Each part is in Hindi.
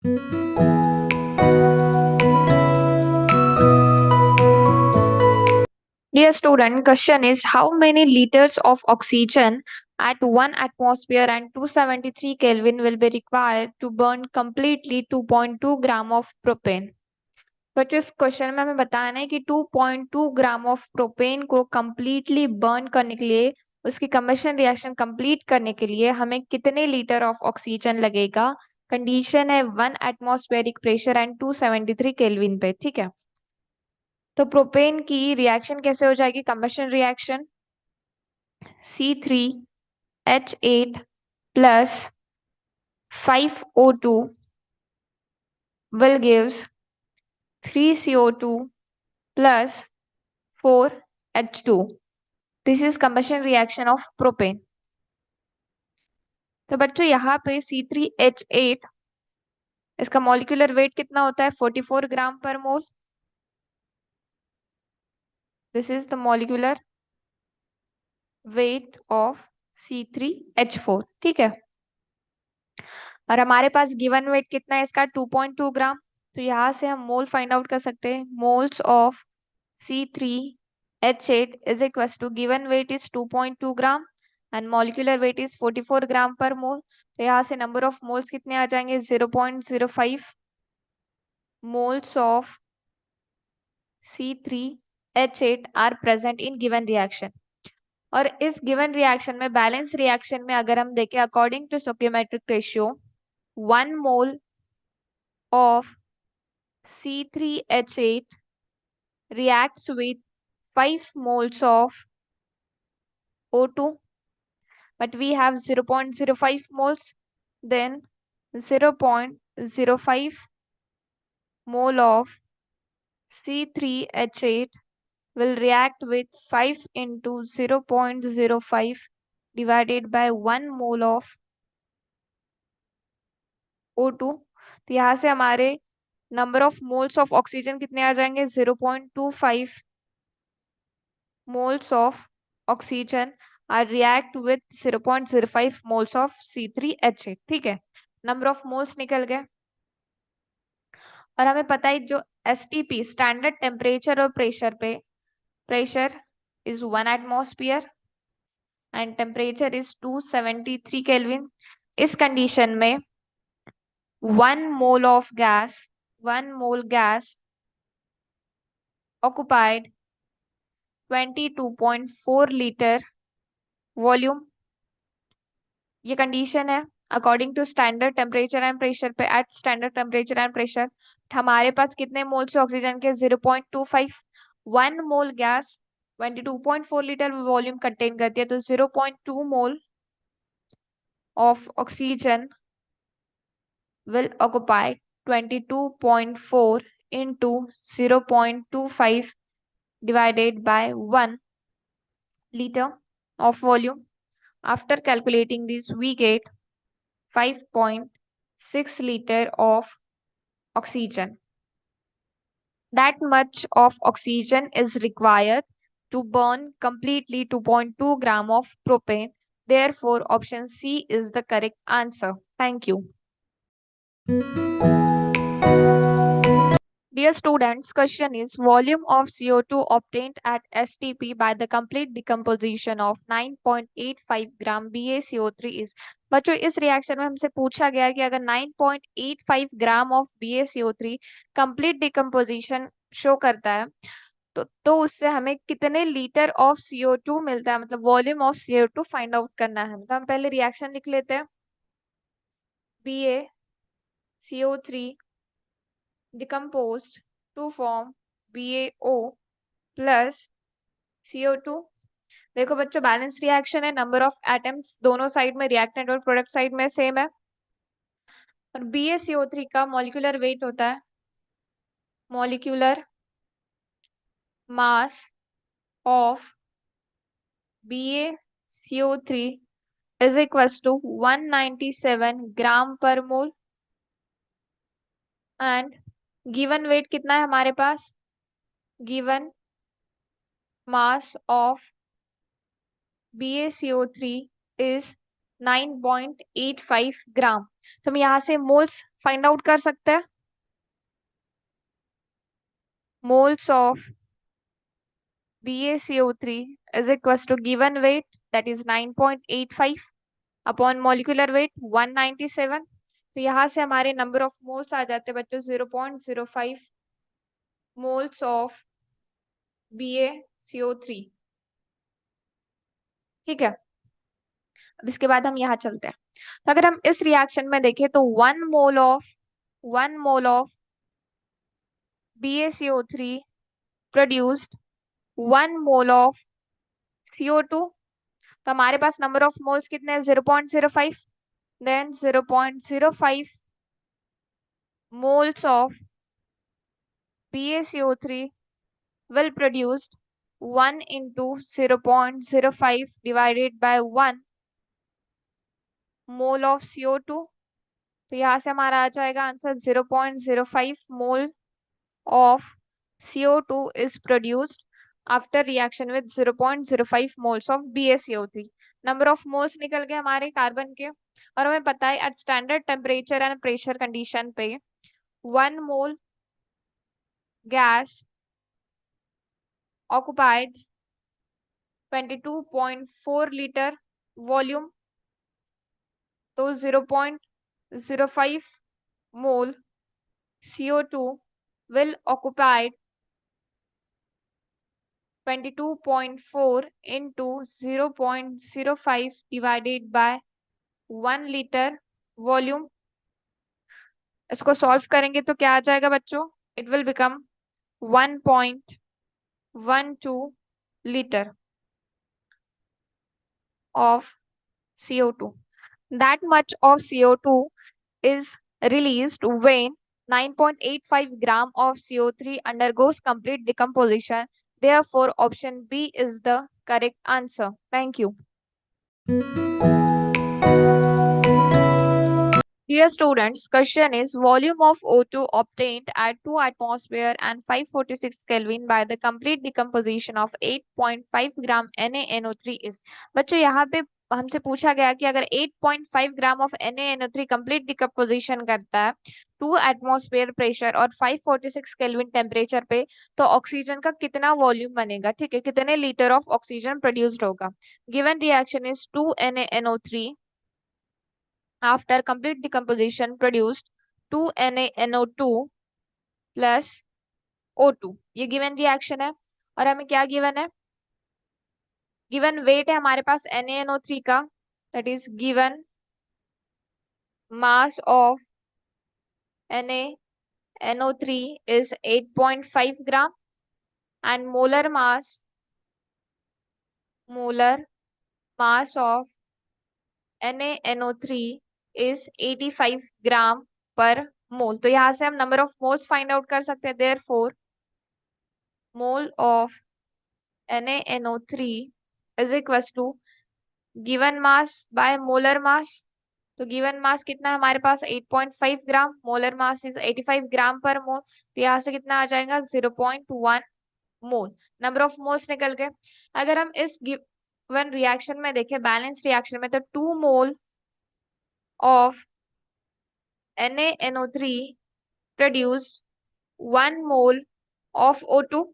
Dear student, question is how many liters of oxygen at 1 atmosphere and 273 Kelvin will be required to burn completely 2.2 gram of propane? बच्चों इस क्वेश्चन में हमें बताना है कि 2.2 ग्राम ऑफ प्रोपेन को कंप्लीटली बर्न करने के लिए, उसकी कम्बशन रिएक्शन कंप्लीट करने के लिए हमें कितने लीटर ऑफ ऑक्सीजन लगेगा। कंडीशन है 1 एटमॉस्फेरिक प्रेशर एंड 273 केल्विन पे। ठीक है, तो प्रोपेन की रिएक्शन कैसे हो जाएगी, combustion reaction C3H8 plus 5O2 will gives 3CO2 plus 4H2. This is combustion reaction of propane. तो बच्चों यहाँ पे C3H8 इसका मॉलिक्यूलर वेट कितना होता है, 44 gram per mole. This is the molecular weight of C3H4। ठीक है, और हमारे पास गिवन वेट कितना है इसका, 2.2 ग्राम। तो यहाँ से हम मोल फाइंड आउट कर सकते हैं। Moles of C3H8 is equals to given weight is 2.2 gram and molecular weight is 44 gram per mole. तो यहाँ से नंबर ऑफ मोल्स कितने आ जाएंगे, 0.05 moles of C3H8 are present in given reaction। और इस गिवन रिएक्शन में, बैलेंस रिएक्शन में अगर हम देखें according to stoichiometric ratio, 1 mole of C3H8 reacts with 5 moles of O2, but we have 0.05 moles, then 0.05 mole of C3H8 will react with 5 into 0.05 divided by 1 mole of O2। तो यहाँ से हमारे number of moles of oxygen कितने आ जाएंगे, 0.25 moles of oxygen are react with 0.05 moles of C3H8। ठीक है, नंबर ऑफ मोल्स निकल गए। और हमें पता है जो STP स्टैंडर्ड टेम्परेचर और प्रेशर पे, pressure is 1 atmosphere and temperature is 273 kelvin. इस कंडीशन में 1 mole of gas, 1 mole gas occupied 22.4 litre volume. ये कंडीशन है according to standard temperature and pressure पे। At standard temperature and pressure हमारे पास कितने मोल्स ऑक्सीजन के, 0.25। 1 mole gas 22.4 litre volume contain करती है, तो 0.2 mole of oxygen will occupy 22.4 into 0.25 divided by 1 liter of volume. After calculating this, we get 5.6 liter of oxygen. That much of oxygen is required to burn completely 2.2 gram of propane. Therefore, option C is the correct answer. Thank you. Dear students, question is volume of CO2 obtained at STP by the complete decomposition of 9.85 gram BaCO3 is। बच्चों इस रिएक्शन में हमसे पूछा गया कि अगर 9.85 gram of BaCO3 complete decomposition show करता है तो उससे हमें कितने लीटर ऑफ CO2 मिलता है, मतलब volume of CO2 find out करना है। तो हम पहले रिएक्शन लिख लेते हैं। BaCO3 decomposed to form BaO plus CO2। देखो बच्चों बैलेंस रिएक्शन है, नंबर ऑफ एटम्स दोनों साइड में, रिएक्टेंट और प्रोडक्ट साइड में सेम है। और BaCO3 का मॉलिक्यूलर वेट होता है, molecular mass of BaCO3 is equals to 197 gram per mole and given weight कितना है हमारे पास, given mass of BaCO3 is 9.85 gram. तो हम यहाँ से मोल्स फाइंड आउट कर सकते हैं। Moles of BaCO3 is equals to given weight, that is 9.85 upon molecular weight 197। तो यहाँ से हमारे नंबर ऑफ मोल्स आ जाते हैं बच्चों 0.05 मोल्स ऑफ BaCO3। ठीक है, अब इसके बाद हम यहाँ चलते हैं। तो अगर हम इस रिएक्शन में देखें तो 1 mole of BaCO3 produced 1 mole of CO2। तो हमारे पास नंबर ऑफ मोल्स कितने हैं 0.05, then 0.05 moles of BaCO3 will produce 1 into 0.05 divided by 1 mole of CO2। तो यहाँ से हमारा आ जाएगा answer 0.05 mole of CO2 is produced after reaction with 0.05 moles of BaCO3। Number of moles निकल गए हमारे कार्बन के, और हमें पता है at standard temperature and pressure condition पे 1 mole gas occupied 22.4 litre volume. तो 0.05 mole CO2 will occupy 22.4 into 0.05 divided by 1 litre volume. इसको सॉल्व करेंगे तो क्या आ जाएगा बच्चों, it will become 1.12 litre of CO2। That much of CO2 is released when 9.85 gram of CO3 undergoes complete decomposition. Therefore, option B is the correct answer. Thank you. Dear students, question is volume of O2 obtained at 2 atmosphere and 546 Kelvin by the complete decomposition of 8.5 gram NaNO3 is। बच्चों यहाँ पे हमसे पूछा गया कि अगर 8.5 gram of NaNO3 complete decomposition करता है 2 एटमॉस्फेयर प्रेशर और 546 केल्विन टेम्परेचर पे, तो ऑक्सीजन का कितना वॉल्यूम बनेगा। ठीक है, कितने लीटर ऑफ ऑक्सीजन प्रोड्यूस्ड होगा। Given reaction is 2 NaNO3 after complete decomposition produced 2 NaNO2 plus O2। ये गिवन रिएक्शन है, और हमें क्या गिवन है, गिवन वेट है हमारे पास NaNO3 का, that is given mass of NaNO3 is 8.5 gram and molar mass of NaNO3 is 85 gram per mole. तो यहाँ से हम number of moles find out कर सकते हैं। Therefore mole of NaNO3 is equal to given mass by molar mass. तो गिवन मास कितना है हमारे पास 8.5 ग्राम, molar mass is 85 gram per mole. तो यहाँ से कितना आ जाएगा 0.1 मोल। नंबर ऑफ मोल्स निकल गए। अगर हम इस गिवन रिएक्शन में देखें, बैलेंस रिएक्शन में, तो 2 मोल of NaNO3 produced 1 mole of O2।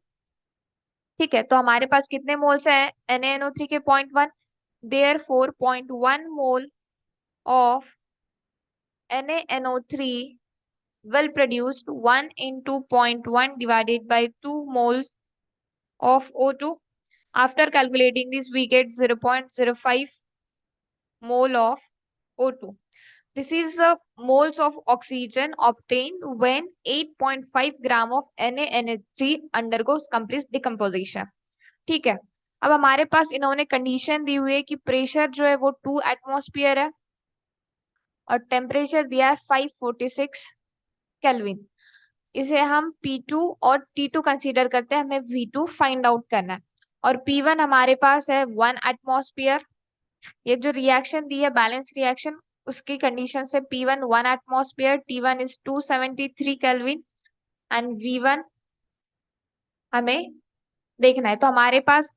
ठीक है, तो हमारे पास कितने मोल्स हैं NaNO3 के 0.1, therefore 0.1 mole of NaNO3 will produce 1 into 0.1 divided by 2 moles of O2। After calculating this, we get 0.05 mole of O2। This is the moles of oxygen obtained when 8.5 gram of NaNH3 undergoes complete decomposition। ठीक है, अब हमारे पास इन्होंने कंडीशन दी हुई है कि प्रेशर जो है वो 2 एटमॉस्फेयर है और टेम्परेचर दिया है 546 केल्विन। इसे हम P2 और T2 कंसीडर करते हैं, हमें V2 फाइंड आउट करना है। और P1 हमारे पास है 1 एटमॉस्फेयर। ये जो रिएक्शन दी है बैलेंस रिएक्शन, उसकी कंडीशन से P1 1 atmosphere, T1 is 273 kelvin and V1 हमें देखना है। तो हमारे पास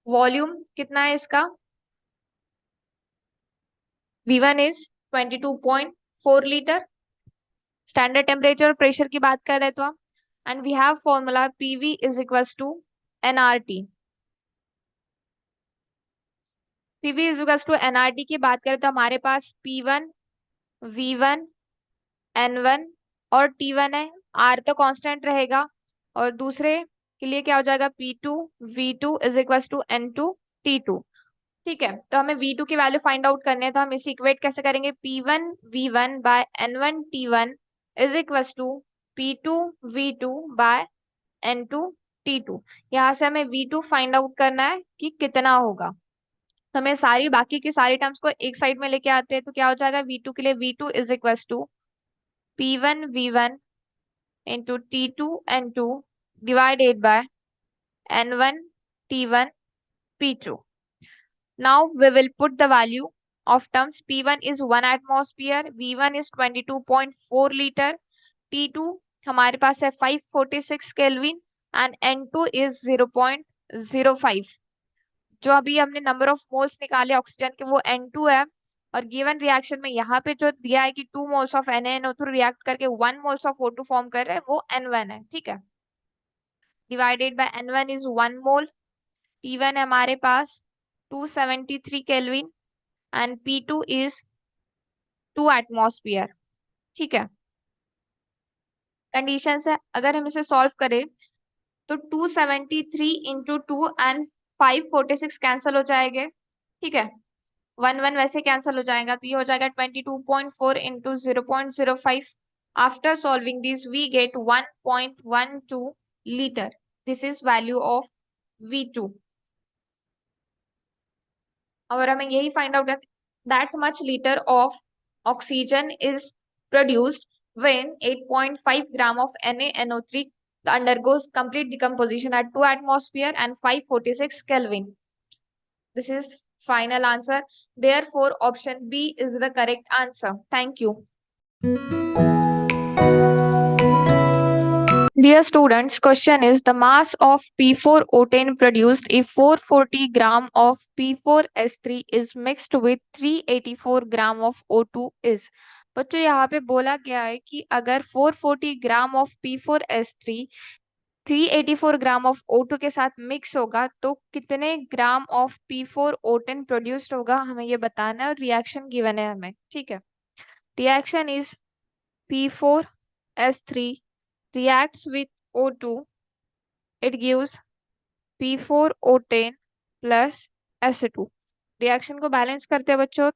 वॉल्यूम कितना है इसका V1 is 22.4 litre. Standard temperature और प्रेशर की बात कर रहे तो हम, and we have formula PV is equals to nRT। PV is equals to nRT की बात करें तो हमारे पास P1, V1, N1 और T1 है। R तो कांस्टेंट रहेगा, और दूसरे के लिए क्या हो जाएगा, P2 V2 is equals to N2 T2। ठीक है, तो हमें V2 की वैल्यू फाइंड आउट करनी है, तो हम इसे इक्वेट कैसे करेंगे, P1 V1 by N1 T1 is equals to P2 V2 by N2 T2। यहाँ से हमें V2 फाइंड आउट करना है कि कितना होगा। तो हमें सारी बाकी की सारी टर्म्स को एक साइड में लेके आते हैं, तो क्या हो जाएगा, V2 के लिए V2 is equals to P1 V1 into T2 N2 divided by N1 T1 P2। Now we will put the value of terms. P1 is 1 atmosphere, V1 is 22.4 liter, T2 हमारे पास है 546 केल्विन एंड N2 is 0.05। जो अभी हमने नंबर ऑफ मोल्स निकाले ऑक्सीजन के वो N2 है, और गिवन रिएक्शन में यहाँ पे जो दिया है कि 2 मोल्स ऑफ NaNO2 रिएक्ट करके 1 मोल्स ऑफ O2 फॉर्म कर रहे हैं वो N1 है। ठीक है, divided by N1 is 1 mole, T1 है हमारे पास 273 kelvin and P2 is 2 atmosphere. ठीक है, कंडीशन है, अगर हम इसे सॉल्व करें तो 273 इंटू 2 एंड 546 कैंसिल हो जाएंगे। ठीक है, 1 1 वैसे कैंसिल हो जाएगा, तो ये हो जाएगा 22.4 into 0.05। After solving this we get 1.12 litre. This is value of V2। और हमें यही find out that much litre of oxygen is produced when 8.5 gram of NaNO3 undergoes complete decomposition at 2 atmosphere and 546 Kelvin. This is final answer. Therefore, option B is the correct answer. Thank you. Dear students, question is the mass of P4O10 produced if 440 gram of P4S3 is mixed with 384 gram of O2 is। बच्चों यहाँ पे बोला गया है कि अगर 440 gram of P4S3 384 gram of O2 के साथ मिक्स होगा तो कितने ग्राम ऑफ P4O10 प्रोड्यूस्ड होगा, हमें ये बताना है, और रिएक्शन गिवन है हमें। ठीक है, reaction is P4S3 reacts with O2, it gives P4O10 plus S2। Reaction को बैलेंस करते हैं बच्चों,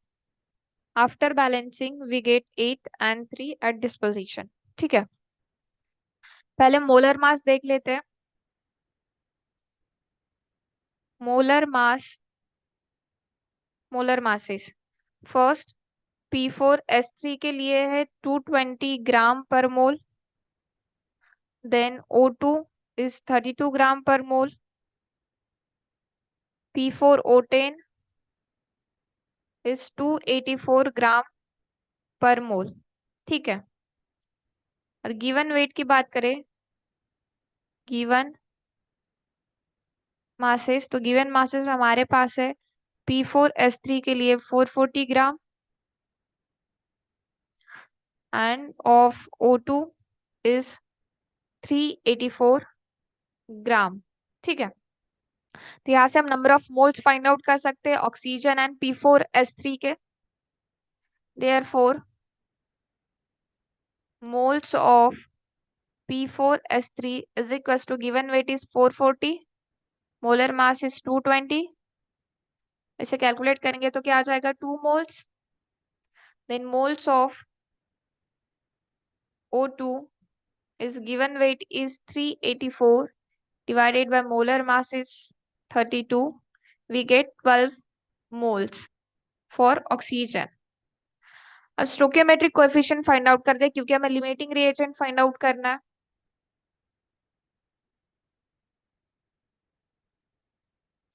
after balancing we get 8 and 3 at this position. ठीक है, पहले मोलर मास देख लेते हैं। Molar mass, molar masses, first P4S3 के लिए है 220 ग्राम per mole, then O2 is 32 gram per mole, P4O10 is 284 gram per मोल। ठीक है, और गिवन वेट की बात करें, गिवन मासेस, तो गिवन मासेस में हमारे पास है P4S3 के लिए 440 gram end of O2 is 384 ग्राम। ठीक है, तो यहाँ से हम number of moles find out कर सकते हैं ऑक्सीजन एंड P4S3 के। Therefore moles of P4S3 is equals to given weight is 440, molar mass is 220। इसे कैलकुलेट करेंगे तो क्या आ जाएगा, 2 moles, then moles of O2 is given weight is 384 divided by molar mass is 32, we get 12 moles for oxygen। अब स्टोकियोमेट्रिक कोएफिशिएंट फाइंड आउट कर दे, क्योंकि हमें लिमिटिंग रिएजेंट फाइंड आउट करना है।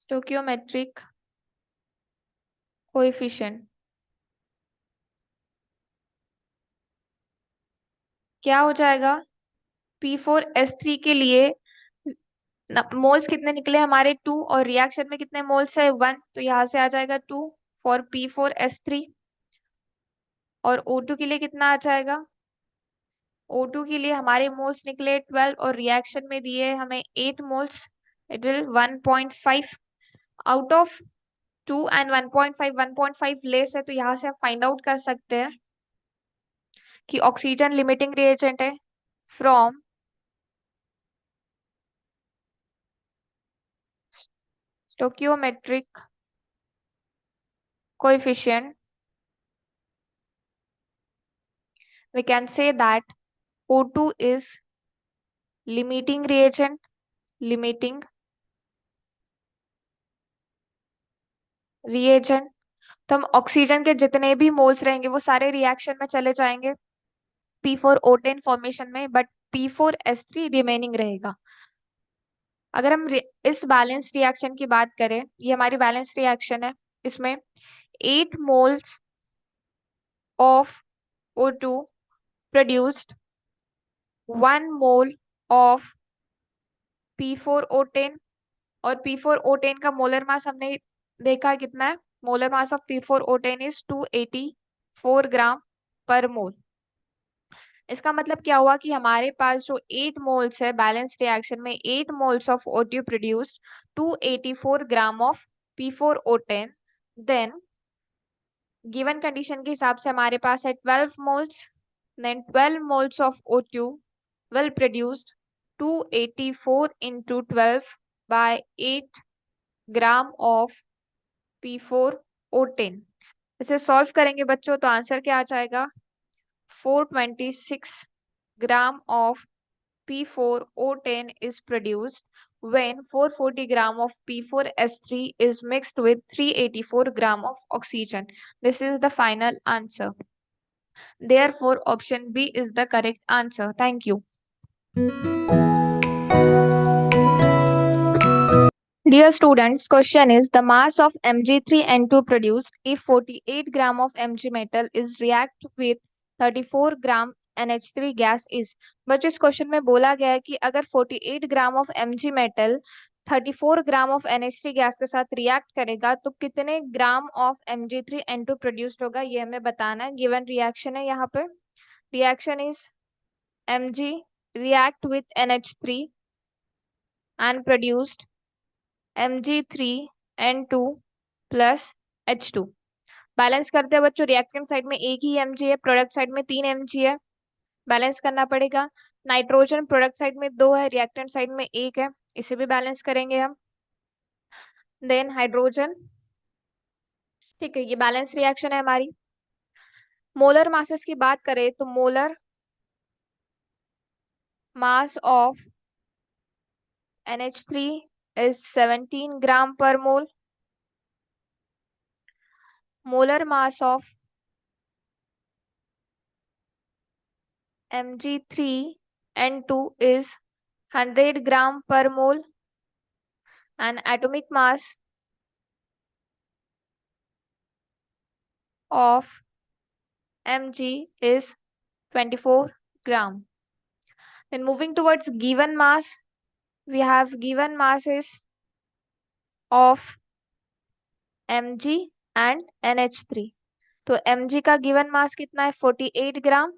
स्टोकियोमेट्रिक कोएफिशिएंट क्या हो जाएगा, P4S3 के लिए मोल्स कितने निकले हमारे 2, और रिएक्शन में कितने मोल्स है 1, तो यहाँ से आ जाएगा 2 फॉर P4S3। और O2 के लिए कितना आ जाएगा? O2 के लिए हमारे मोल्स निकले 12 और रिएक्शन में दिए हमें 8 moles. It will 1.5 out of 2 and 1.5 less है, तो यहाँ से आप फाइंड आउट कर सकते हैं कि ऑक्सीजन लिमिटिंग रिएजेंट है from stoichiometric coefficient. We can say that O2 is limiting reagent, limiting reagent। तो हम ऑक्सीजन के जितने भी मोल्स रहेंगे वो सारे रिएक्शन में चले जाएंगे P4O10 फॉर्मेशन में, बट P4S3 रिमेनिंग रहेगा। अगर हम इस बैलेंस रिएक्शन की बात करें, ये हमारी बैलेंस रिएक्शन है, इसमें 8 moles of O2 produced 1 mole of P4O10, और P4O10 का मोलर मास हमने देखा कितना है? Molar mass of P4O10 is 284 gram per मोल। इसका मतलब क्या हुआ कि हमारे पास जो 8 मोल्स है बैलेंस रिएक्शन में, 8 moles of O2 produced 284 gram of P4O10। Then given condition के हिसाब से हमारे पास है 12 moles, then 12 moles of O2 will produced 284 into 12 by 8 gram of P4O10। इसे सॉल्व करेंगे बच्चों तो आंसर क्या आ जाएगा? 426 ग्राम of P4O10 is produced when 440 gram of P4S3 is mixed with 384 gram of oxygen. This is the final answer. Therefore, option B is the correct answer. Thank you. Dear students, question is the mass of Mg3N2 produced if 48 gram of Mg metal is react with 34 gram NH3 gas is। बच्चों इस क्वेश्चन में बोला गया है कि अगर 48 gram of Mg metal 34 gram of NH3 gas के साथ रिएक्ट करेगा तो कितने ग्राम ऑफ Mg3N2 प्रोड्यूस्ड होगा, ये हमें बताना है। गिवन रिएक्शन है यहाँ पे, reaction is Mg react with NH3 and produced Mg3N2 plus H2। Balance करते हैं बच्चों, रिएक्टेंट साइड में एक ही Mg है, प्रोडक्ट साइड में 3 Mg है, बैलेंस करना पड़ेगा। नाइट्रोजन प्रोडक्ट साइड में 2 है, रिएक्टेंट साइड में 1 है, इसे भी बैलेंस करेंगे हम। देन हाइड्रोजन, ठीक है, ये बैलेंस रिएक्शन है हमारी। मोलर मासेस की बात करें तो molar mass of NH3 is 17 gram per mole. Molar mass of Mg3N2 is 100 gram per mole, and atomic mass of Mg is 24 gram. Then moving towards given mass, we have given masses of Mg and NH3। तो Mg का गिवन मास कितना है? 48 ग्राम,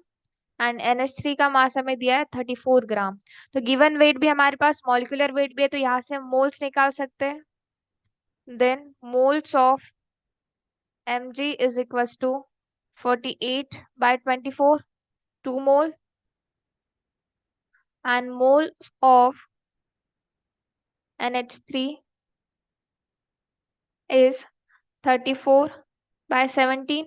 एंड NH3 का मास हमें दिया है 34 ग्राम। तो गिवन वेट भी हमारे पास, मॉलिक्यूलर वेट भी है, तो यहाँ से हम मोल्स निकाल सकते हैं। Then moles of Mg is equals to 48 by 24, 2 mole, and moles of NH3 is 34 by 17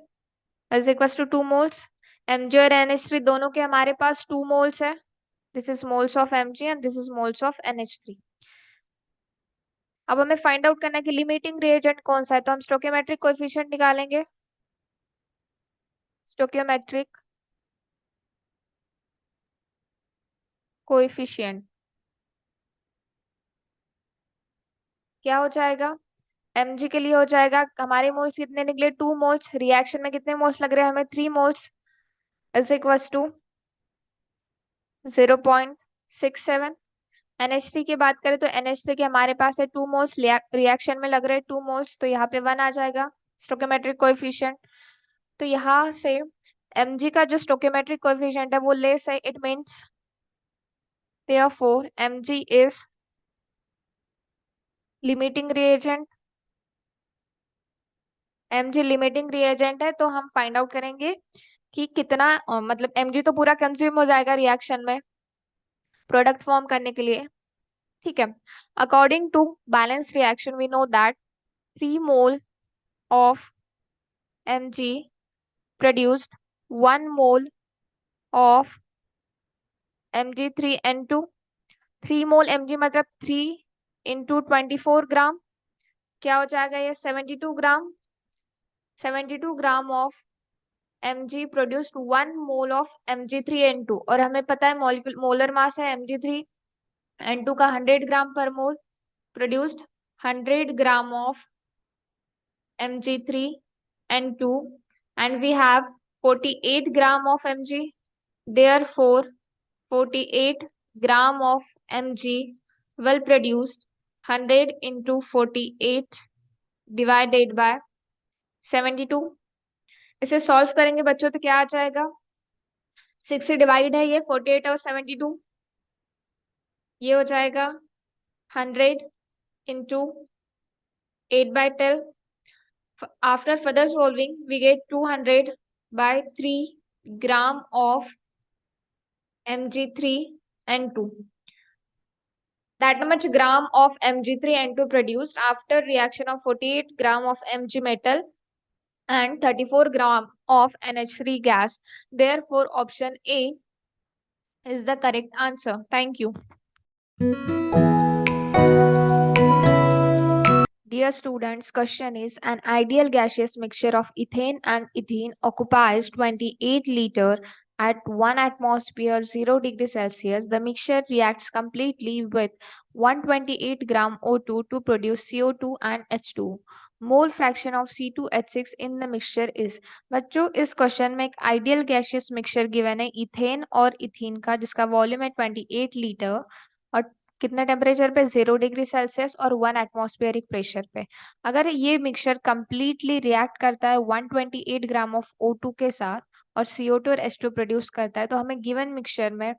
is equals to 2 moles। Mg और NH3 दोनों के हमारे पास 2 moles है। This is moles of Mg and this is moles of NH3। अब हमें फाइंड आउट करना है कि लिमिटिंग रिएजेंट कौन सा है, तो हम स्टोकियोमेट्रिक कोएफिशिएंट निकालेंगे। स्टोकियोमेट्रिक कोएफिशिएंट क्या हो जाएगा? Mg के लिए हो जाएगा, हमारे मोल्स कितने निकले? 2 मोल्स। रिएक्शन में कितने मोल्स लग रहे हैं हमें? 3 moles is equals to 0.67। NH3 की बात करें तो NH3 के हमारे पास है 2 मोल्स, रिएक्शन में लग रहे हैं 2 मोल्स, तो यहाँ पे 1 आ जाएगा स्टोकियोमेट्रिक कोएफिशिएंट। तो यहाँ से mg का जो स्टोकियोमेट्रिक कोएफिशिएंट है वो लेस है, it means therefore mg is limiting reagent. mg limiting reagent है तो हम फाइंड आउट करेंगे कि कितना मतलब mg तो पूरा कंज्यूम हो जाएगा रिएक्शन में प्रोडक्ट फॉर्म करने के लिए, ठीक है। According to balance reaction we know that 3 mole of mg produced 1 mole of mg3n2। 3 mole mg मतलब 3 × 24 ग्राम, क्या हो जाएगा ये 72 ग्राम। 72 gram of mg produced 1 mole of mg3n2 और हमें पता है मॉलिक्यूल मोलर मास है mg3n2 का 100 gram per mole, produced 100 gram of mg3n2 and we have 48 gram of mg, therefore 48 gram of mg will produce 100 into 48 divided by 72। इसे सॉल्व करेंगे बच्चों तो क्या आ जाएगा, 6 से डिवाइड है ये 48 और 72, ये हो जाएगा 100 into 8/12। After further solving we get 200 by 3 gram of mg3n2. That much gram of mg3n2 produced after reaction of 48 gram of mg metal and 34 gram of NH3 gas. Therefore, option A is the correct answer. Thank you. Dear students, question is an ideal gaseous mixture of ethane and ethene occupies 28 liter at 1 atmosphere 0 degree Celsius. The mixture reacts completely with 128 gram O2 to produce CO2 and H2. Mole fraction of C2H6 in the mixture is। बच्चों इस क्वेश्चन में एक आइडियल गैसियस मिक्सचर गिवन है इथेन और इथीन का जिसका वॉल्यूम है 28 लीटर और कितने टेम्परेचर पे 0 डिग्री सेल्सियस और 1 एटमॉस्फेरिक प्रेशर पे। अगर ये मिक्सचर कंप्लीटली रिएक्ट करता है 128 ग्राम ऑफ O2 के साथ और CO2 और H2 प्रोड्यूस करता है तो हमें गिवन मिक्सचर में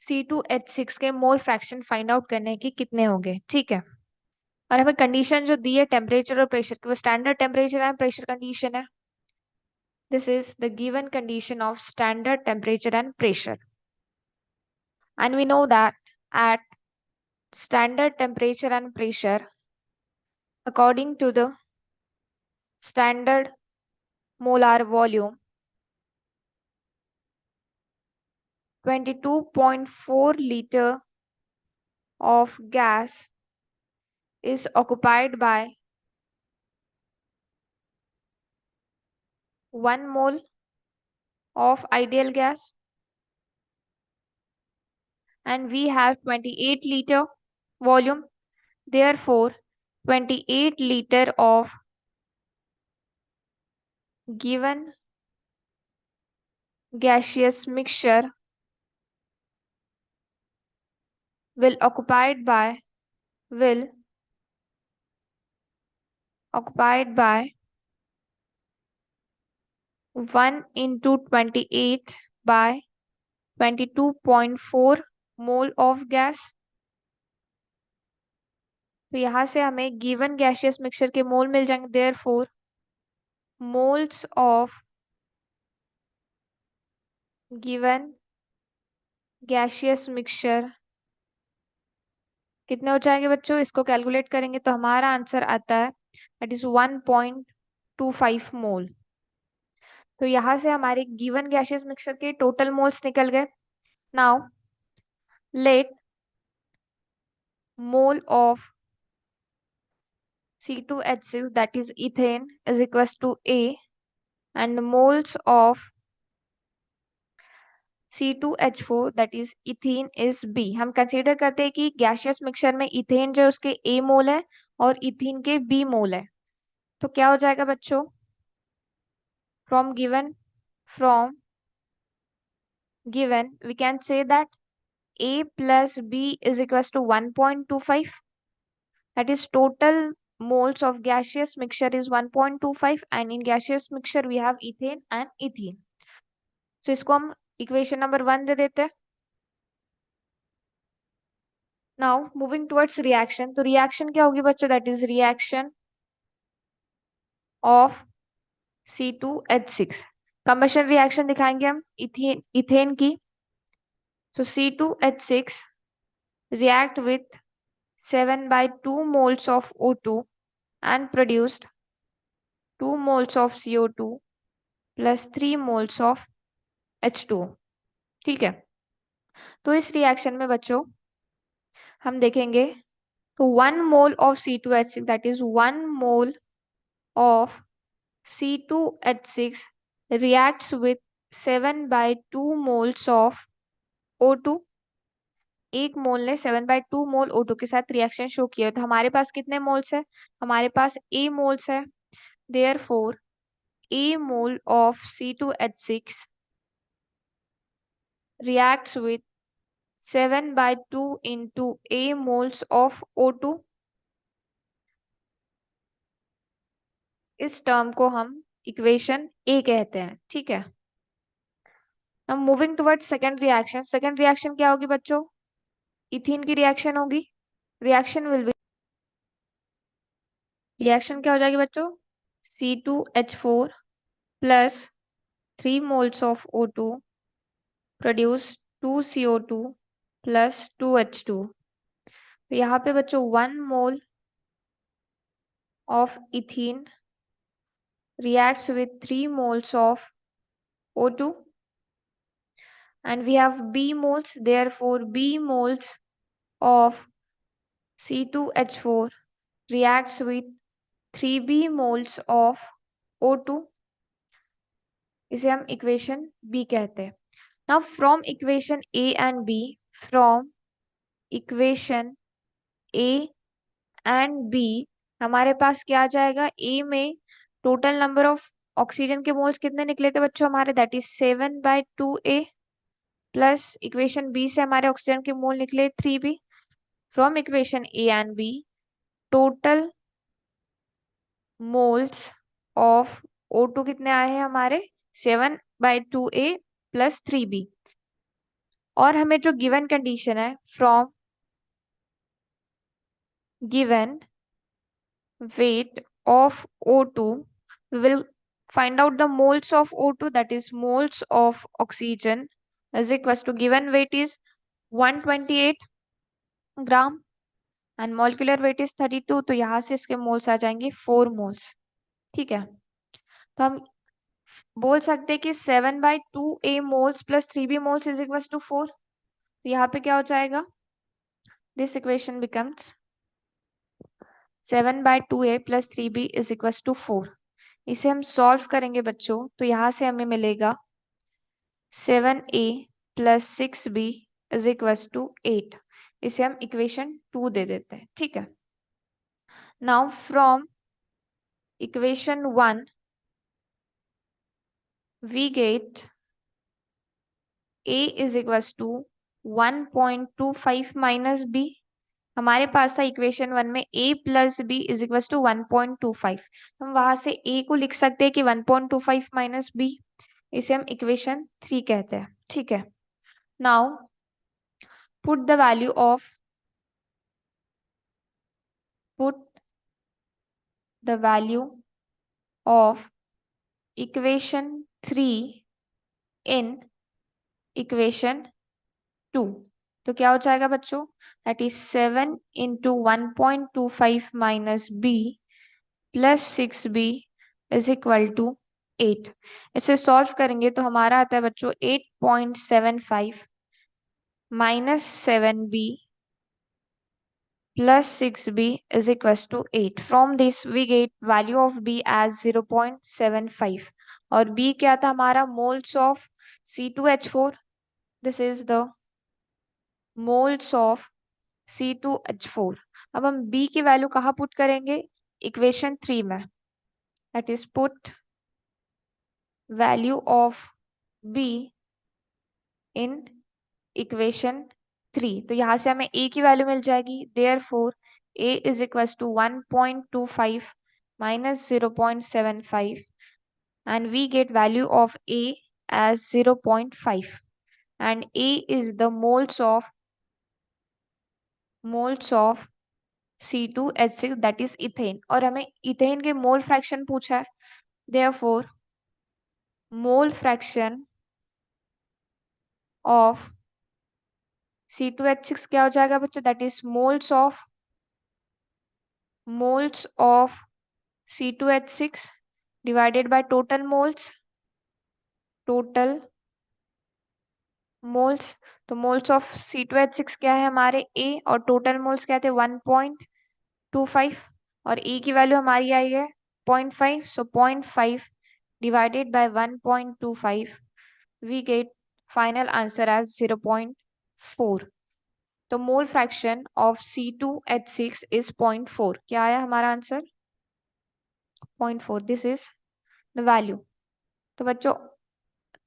C2H6 के मोल फ्रैक्शन फाइंड आउट करने की कितने होंगे, ठीक है। और हमें कंडीशन जो दी है टेम्परेचर और प्रेशर की वो standard temperature and pressure condition है। This is the given condition of standard temperature and pressure and we know that at standard temperature and pressure according to the standard molar volume 22.4 liter of gas is occupied by 1 mole of ideal gas and we have 28 liter volume, therefore 28 liter of given gaseous mixture will occupied by 1 into 28 by 22.4 mole of gas. तो यहां से हमें गिवन गैसियस मिक्सचर के मोल मिल जाएंगे, therefore moles of given gaseous mixture कितने हो जाएंगे बच्चों, इसको कैलकुलेट करेंगे तो हमारा आंसर आता है दैट इज 1.25 मोल। तो यहां से हमारे गिवन गैसियस मिक्सचर के टोटल मोल्स निकल गए। Now let mole of C2H6 that is ethane is equals to A and moles of C2H4 that is ethene is B। हम कंसीडर करते हैं कि गैसियस मिक्सचर में इथेन जो उसके A मोल है और इथीन के B मोल है। तो क्या हो जाएगा बच्चों, from given we can say that A plus B is equals to 1.25, that is total moles of gaseous mixture is 1.25 and in gaseous mixture we have ethane and ethene। तो इसको हम इक्वेशन नंबर 1 दे देते हैं। नाउ मूविंग टुवर्ड्स रिएक्शन, तो रिएक्शन क्या होगी बच्चों, that is reaction of C2H6। Combustion reaction दिखाएंगे हम इथेन इथेन की। So C2H6 react with 7/2 moles of O2 and produced 2 moles of CO2 plus 3 moles of H2O। ठीक है, तो इस रिएक्शन में बच्चों हम देखेंगे, तो 1 mole of C2H6 that is 1 mole of C2H6 reacts with 7/2 moles of O2। एक मोल ने 7/2 मोल O2 के साथ रिएक्शन शो किया, तो हमारे पास कितने मोल्स है, हमारे पास A मोल्स है। Therefore A mole of C2H6 reacts with 7/2 into A moles of O2। इस टर्म को हम इक्वेशन A कहते हैं। ठीक है, अब moving towards second reaction. Second reaction क्या होगी बच्चों, इथीन की रिएक्शन होगी। रिएक्शन विल बी, रिएक्शन क्या हो जाएगी बच्चों, C2H4 plus 3 moles of O2 produce 2CO2 plus 2H2। तो यहाँ पे बच्चों 1 मोल of ethene reacts with 3 moles of O2 and we have B moles, therefore B moles of C2H4 reacts with 3B moles of O2। इसे हम इक्वेशन B कहते हैं। Now from equation A and B, from equation A and B हमारे पास क्या आ जाएगा, A में टोटल नंबर ऑफ ऑक्सीजन के मोल्स कितने निकले थे बच्चों हमारे, that is 7/2A plus equation B से हमारे ऑक्सीजन के मोल निकले 3B। From equation A and B total moles of O2 कितने आए हैं हमारे, 7/2A प्लस 3B। और हमें जो गिवन कंडीशन है, from given weight of O2 we will find out the moles of O2, that is moles of oxygen is equals to given weight is 128 gram and molecular weight is 32, तो यहाँ से इसके मोल्स आ जाएंगे 4 मोल्स। ठीक है, तो हम बोल सकते हैं कि 7/2A moles plus 3B moles is equal to 4। तो यहाँ पे क्या हो जाएगा, this equation becomes 7/2A plus 3B is equal to 4। इसे हम सॉल्व करेंगे बच्चों, तो यहाँ से हमें मिलेगा 7A plus 6B is equal to 8। इसे हम इक्वेशन 2 दे देते हैं। ठीक है, now from equation 1 we get A is equals to 1.25 minus B। हमारे पास था इक्वेशन 1 में A plus B is equal to 1.25, हम वहां से A को लिख सकते हैं कि 1.25 माइनस बी। इसे हम इक्वेशन 3 कहते हैं। ठीक है, now put the value of put the value of equation 3 in equation 2। तो क्या हो जाएगा बच्चों, that is 7 into 1.25 minus B plus 6B is equal to 8। इसे सॉल्व करेंगे तो हमारा आता है बच्चों 8.75 minus 7B plus 6B is equals to 8। From this we get value of B as 0.75 और B क्या था हमारा, moles of C2H4, this is the moles of C2H4। अब हम B की वैल्यू कहाँ पुट करेंगे, इक्वेशन 3 में, that is put value of B in equation 3। तो यहाँ से हमें A की वैल्यू मिल जाएगी, therefore A is equals to 1.25 minus 0.75 and we get value of A as 0.5 and A is the moles of C2H6 that is ethane, और हमें इथेन के मोल फ्रैक्शन पूछा है. Therefore mole fraction of C2H6 क्या हो जाएगा बच्चों? That is moles of C2H6 divided by total moles. तो मोल्स ऑफ C2H6 क्या है हमारे A, और टोटल मोल्स क्या थे 1.25, और E की वैल्यू हमारी आई है 0.5. सो 0.5 divided by 1.25 we get final answer as 0.4. तो mole fraction of C2H6 is 0.4. क्या आया हमारा answer? 0.4. This is the value. तो बच्चों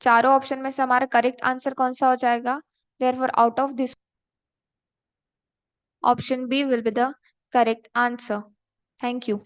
चारों ऑप्शन में से हमारा करेक्ट आंसर कौन सा हो जाएगा? Therefore out of this option B will be the correct answer. Thank you.